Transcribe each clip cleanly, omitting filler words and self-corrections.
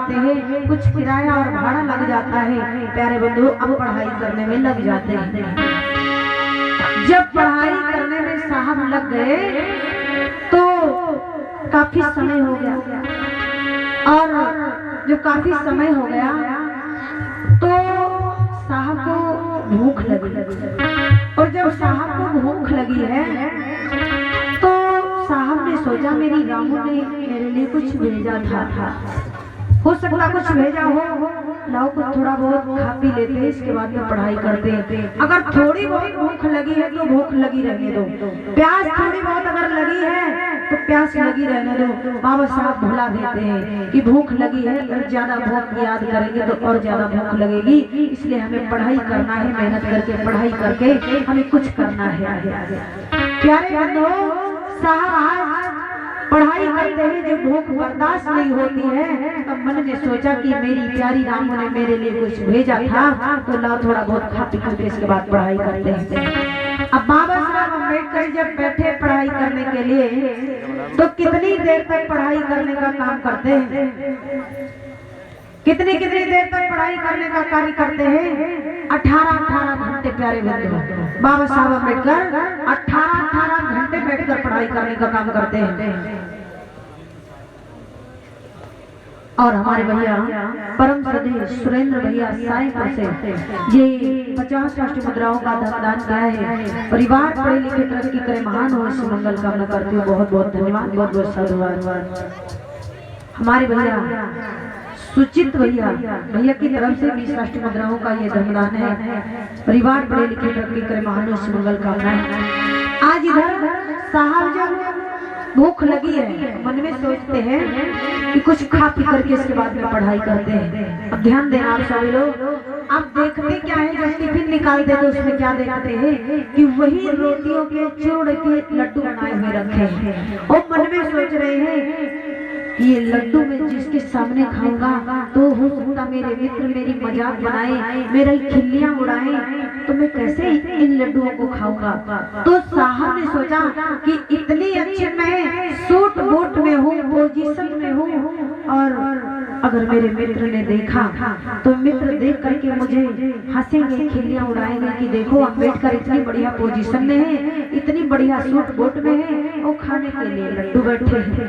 करते हैं, कुछ किराया और भाड़ा लग जाता है। प्यारे बंधु, अब पढ़ाई करने में लग जाते हैं। जब पढ़ाई करने में साहब लग गए तो काफी समय हो गया, और जब काफी समय हो गया तो साहब को भूख लगी, और जब साहब को भूख लगी है तो साहब ने सोचा मेरी रामू ने मेरे लिए कुछ भेजा था, हो सकता कुछ भेजा हो, लाओ कुछ थोड़ा बहुत खा पी लेते हैं, इसके बाद में पढ़ाई करते हैं। अगर थोड़ी बहुत भूख लगी है तो भूख लगी रहने दो, प्यास थोड़ी बहुत अगर लगी है तो प्यास लगी रहने दो। बाबा साहब भुला देते हैं कि भूख लगी है, और ज्यादा भूख याद करेंगे तो और ज्यादा भूख लगेगी, इसलिए हमें पढ़ाई करना है, मेहनत करके पढ़ाई करके हमें कुछ करना है। प्यारे बंधुओं, साहब पढ़ाई करते हैं, जब भूख बर्दाश्त नहीं होती है तब मन में सोचा कि मेरी प्यारी रामू ने मेरे लिए कुछ भेजा था, तो लाओ थोड़ा बहुत खा पी करके इसके बाद पढ़ाई करते हैं। अब बाबा साहब अम्बेडकर जब बैठे पढ़ाई करने के लिए तो कितनी देर तक पढ़ाई करने का काम करते हैं, कितनी देर तक पढ़ाई करने का कार्य करते हैं? 18 घंटे। प्यारे बंधु, बाबा साहब अम्बेडकर 18 घंटे बैठकर पढ़ाई करने का काम करते हैं। और हमारे भैया परम श्रद्धेय सुरेंद्र भैया साईपुर से ये 50 राष्ट्रीय मुद्राओं का दान किया है। परिवार पढ़े लिखे तरक्की करे, महान हो, इस मंगल कामना करती हूँ। बहुत बहुत धन्यवाद, बहुत बहुत साधुवाद। हमारे भैया सुचित भैया की तरफ से 20 राष्ट्रीय मुद्राओं का ये धनदान है। परिवार पढ़े लिखे तरक्की करे, महान हो, इस मंगल कामना। आज इधर साहब जब भूख लगी है, मन में सोचते हैं कि कुछ खा पी करके इसके बाद में पढ़ाई करते हैं। अब ध्यान देना आप सभी लोग, आप देखते क्या है, जब टिफिन निकालते तो उसमें क्या देखते हैं कि वही रोटियों के चूर्ण के लड्डू बनाए हुए रखे हैं, और मन में सोच रहे हैं ये लड्डू में जिसके सामने खाऊंगा तो हो सकता मेरे मित्र मेरी मजाक बनाए, मेरी खिल्लियां उड़ाए, तो मैं कैसे इन लड्डुओं को खाऊंगा। तो साहब ने सोचा कि इतनी अच्छी मैं सूट बूट में हूँ, पोजीशन में हूँ, और अगर मेरे मित्र ने देखा तो मित्र देख करके मुझे हंसेंगे, खिल्लियां उड़ाएंगे कि देखो अम्बेडकर इतनी बढ़िया पोजीशन में है, इतनी बढ़िया सूट बूट में है, और खाने के लिए लड्डू बैठे हैं।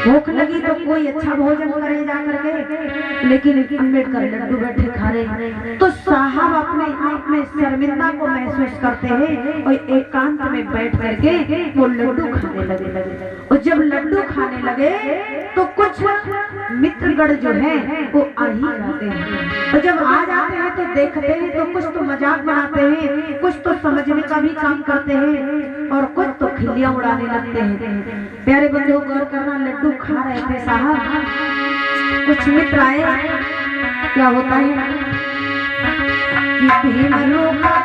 भूख लगी तो कोई अच्छा भोजन करे जा करके, लेकिन अम्बेडकर लड्डू बैठे खा रहे। तो साहब अपने आप में शर्मिंदा को महसूस करते हैं और एकांत में बैठ करके वो लड्डू खाने लगे। और जब लड्डू खाने लगे तो कुछ मित्रगण जो है वो आ ही जाते हैं, और जब आ जाते हैं तो देखते हैं तो कुछ तो मजाक बनाते हैं, कुछ तो समझने का भी काम करते हैं, और कुछ तो खिल्लियां उड़ाने लगते हैं। प्यारे बंधुओं, गौर करना, लड्डू खा रहे थे साहब, कुछ मित्र आए, क्या होता है कि भीमरू का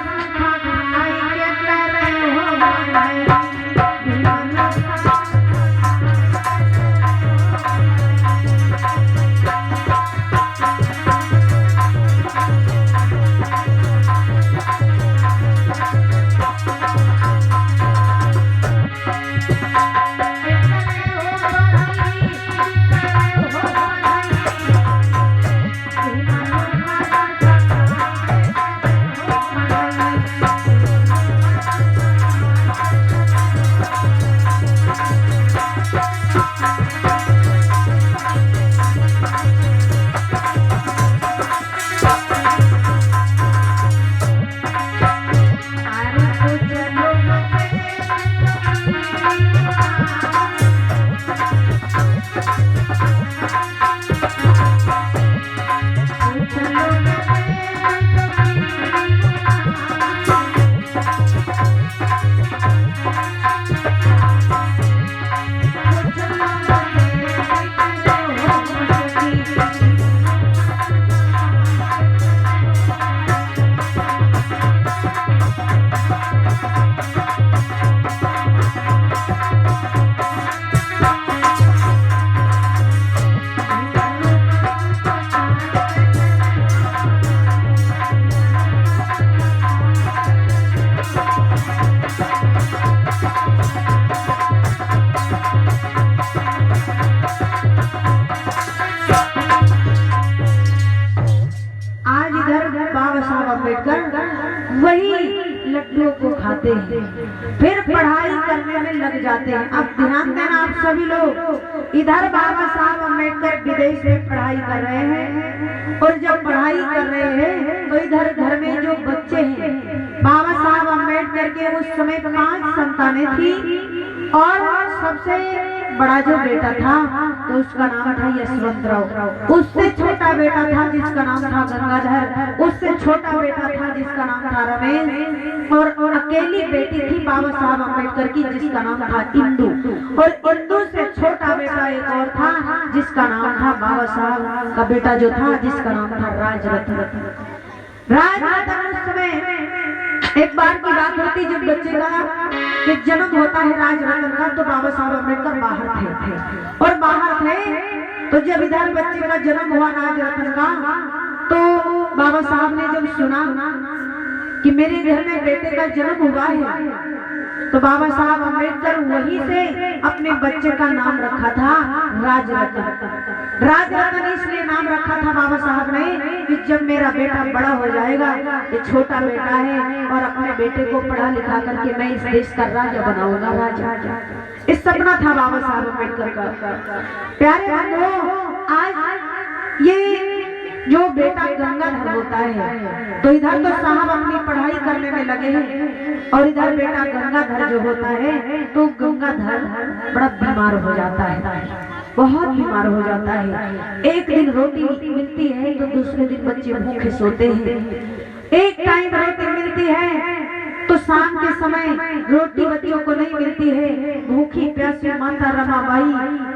फिर पढ़ाई करने में लग जाते हैं। अब ध्यान देना आप सभी लोग, इधर बाबा साहब अम्बेडकर विदेश में पढ़ाई कर रहे हैं और जब पढ़ाई कर रहे हैं तो इधर घर में जो बच्चे हैं, बाबा साहब अम्बेडकर के उस समय 5 संतानें थी और सबसे बड़ा जो बेटा था तो उसका नाम था यशवंतराव, उससे छोटा बेटा था जिसका नाम था गंगाधर, उससे छोटा बेटा था जिसका नाम था रमेश और अकेली बेटी थी बाबा साहब अम्बेडकर की जिसका नाम था इंदू, और इंदू से छोटा बेटा एक और था जिसका नाम था बाबा साहब का बेटा जो था जिसका नाम था राजरत्न। उस समय एक बार की बात होती जब बच्चे का जन्म होता है राजरत्न का, तो बाबा साहब अम्बेडकर बाहर थे और बाहर थे तो जब इधर बच्चे का जन्म हुआ राजरत्न का, तो बाबा साहब ने जब सुना कि मेरे घर में बेटे का जन्म हुआ है, तो बाबा साहब अम्बेडकर वहीं से अपने बच्चे का नाम रखा था राजरत्न। राजरत्न इसलिए नाम रखा था बाबा साहब ने कि जब मेरा बेटा बड़ा हो जाएगा, ये छोटा बेटा है और अपने बेटे को पढ़ा लिखा करके मैं इस देश का राजा बनाऊंगा, राजा। इस सपना था बाबा साहब अम्बेडकर का। प्यारे बंधुओं, आज ये जो बेटा गंगाधर होता है तो इधर तो साहब अपनी पढ़ाई करने में लगे हैं और इधर बेटा गंगाधर जो होता है तो गंगाधर बड़ा बीमार हो जाता है, बहुत बीमार हो जाता है। एक दिन रोटी मिलती है तो दूसरे दिन बच्चे भूखे सोते हैं। एक टाइम रोटी मिलती है तो शाम के समय रोटी बच्चों को नहीं मिलती है। भूखी प्यासी माता रमाबाई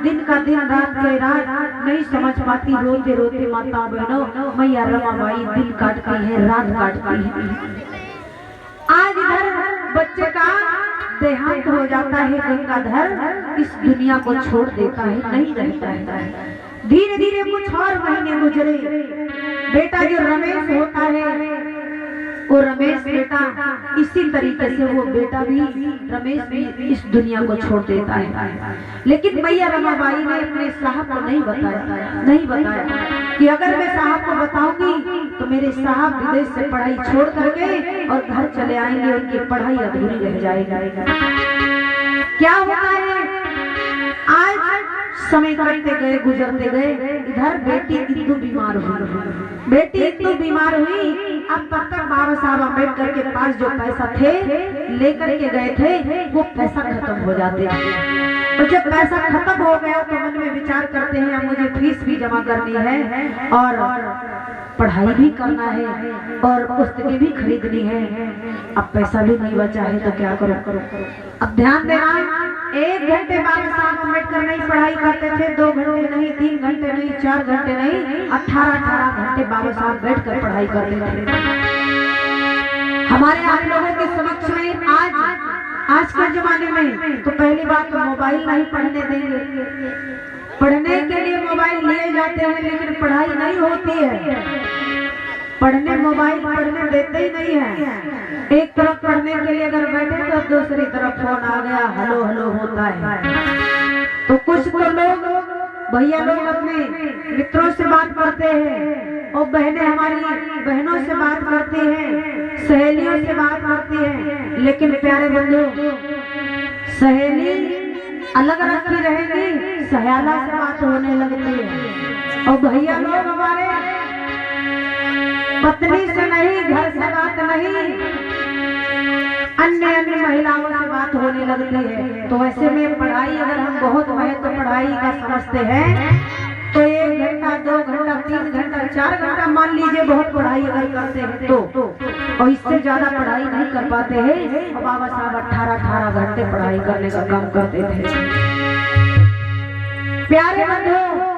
दिन का दिन रात के रात नहीं समझ पाती, रोते रोते माता बहनों मैया रमाबाई दिन काटती है, रात काटती है। आज इधर बच्चे का देहांत हो जाता है, गंगाधर इस दुनिया को छोड़ देता है, नहीं रहता है। धीरे धीरे कुछ और महीने गुजरे, बेटा जो रमेश होता है वो रमेश बेटा इसी तरीके से वो बेटा भी रमेश भी इस दुनिया को छोड़ देता है। लेकिन मैया रमाबाई ने अपने साहब को नहीं बताया कि अगर मैं साहब को बताऊंगी तो मेरे साहब विदेश से पढ़ाई छोड़ करके और घर चले आएंगे, उनकी पढ़ाई अधूरी रह जाएगी। क्या होता है, आज समय करते गए गुजरते गए, इधर बेटी इंदू बीमार हुई, बेटी इंदू बीमार हुई। अब तब तक बाबा साहब अम्बेडकर के पास जो पैसा थे लेकर के गए थे वो पैसा खत्म हो जाते हैं, और जब पैसा खत्म हो गया तो मन में विचार करते हैं अब मुझे फीस भी जमा करनी है और पढ़ाई भी करना है और पुस्तकें भी खरीदनी है, अब पैसा भी नहीं बचा है तो क्या करो। अब ध्यान देना, 1 घंटे बाबा साहब अम्बेडकर नहीं पढ़ाई करते थे, 2 घंटे नहीं, 3 घंटे नहीं, 4 घंटे नहीं, 18 घंटे बाबा साहब बैठकर पढ़ाई करते थे। हमारे आप लोगों के समक्ष में आज के जमाने में तो पहली बात तो मोबाइल नहीं पढ़ने देंगे, पढ़ने के लिए मोबाइल लिए जाते हैं लेकिन पढ़ाई नहीं होती है। मोबाइल पढ़ने देते ही नहीं है। एक तरफ पढ़ने के लिए अगर बैठे तो दूसरी तरफ फोन आ गया, हेलो हेलो होता है। तो कुछ तो लोग भैया लोग अपने मित्रों से बात करते हैं और बहनें हमारी बहनों से बात करती हैं, सहेलियों से बात करती हैं, लेकिन प्यारे बंधु सहेली अलग अलग की रहेगी, सयाला से बात होने लगती है और भैया लोग हमारे पत्नी से नहीं, घर से बात नहीं, अन्य महिलाओं से बात होने लगती है। तो ऐसे में पढ़ाई अगर हम बहुत महत्व पढ़ाई का समझते हैं तो 1 घंटा 2 घंटा 3 घंटा 4 घंटा मान लीजिए बहुत पढ़ाई अगर करते हैं तो, और इससे ज्यादा पढ़ाई नहीं कर पाते हैं। और बाबा साहब 18 घंटे पढ़ाई करने का काम करते थे। प्यारे बंधुओं,